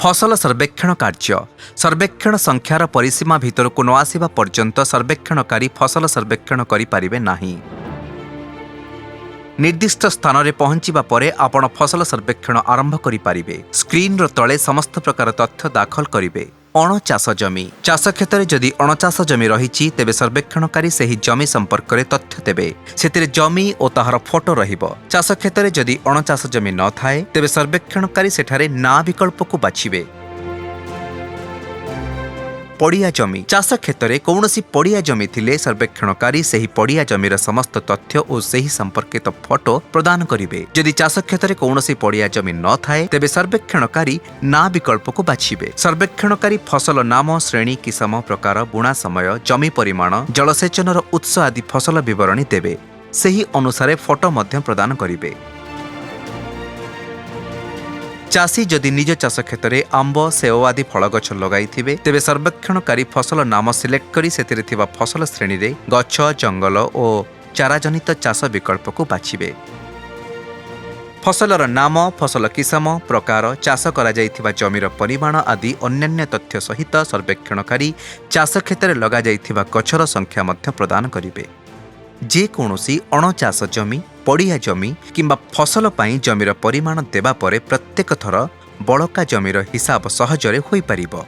फसल सर्वेक्षण कार्य सर्वेक्षण संख्यार परिसीमा भितरक न आसिबा पर्यंत सर्वेक्षणकारी फसल सर्वेक्षण करिपारिबे नाही। निर्दिष्ट स्थान में पहुंचीबा परे आपण फसल सर्वेक्षण आरंभ करिपारिबे। स्क्रीन रो तले समस्त प्रकार तथ्य दाखल करिवे। अणचाष जमी चाष क्षेत्र जदि अणचाष जमी रही तेबे सर्वेक्षणकारी सही जमी संपर्क में तथ्य देवे। से जमी और ताहार फोटो रहिबो। चाष क्षेत्र जदि अणचाष जमी न थाए तेबे सर्वेक्षणकारी सेठारे ना विकल्प को बाछिबे। पड़िया जमी चाष क्षेत्र कौनसी पड़िया जमी थिले सर्वेक्षणकारी सही पड़िया जमीर समस्त तथ्य और सही संपर्कित फोटो प्रदान करिवे। जदि चाष क्षेत्र कौनसी पड़िया जमी न थाए तेबे सर्वेक्षणकारी ना विकल्प को बाछिबे। सर्वेक्षणकारी फसल नाम, श्रेणी, किसम, प्रकार, बुणा समय, जमी परिमाण, जलसेचनर उत्स आदि फसल विवरणी देवे। सही अनुसारे फोटो मध्य प्रदान करिवे। चाषी जदि निज चाष क्षेत्र में आंब, सेव आदि फल गछ लगाई तेबे सर्वेक्षणकारी फसल नाम सिलेक्ट करी सेतिरे थिबा फसल श्रेणी रे गछ, जंगल और चाराजनित चाष विकल्प को बाछिबे। फसलर नाम, फसल किसम, प्रकार, चाष करा जाइथिबा जमीर परिमाण आदि अन्यान्य तथ्य सहित सर्वेक्षणकारी चाष क्षेत्र में लगा जाइथिबा गछर संख्या मध्य प्रदान करिवे। जे कौनसी अणचाष जमी, पड़िया जमी किंबा फसल पाई जमीर परिमाण देबा परे प्रत्येक थर बड़का जमीर हिसाब सहजरे होई परिबो।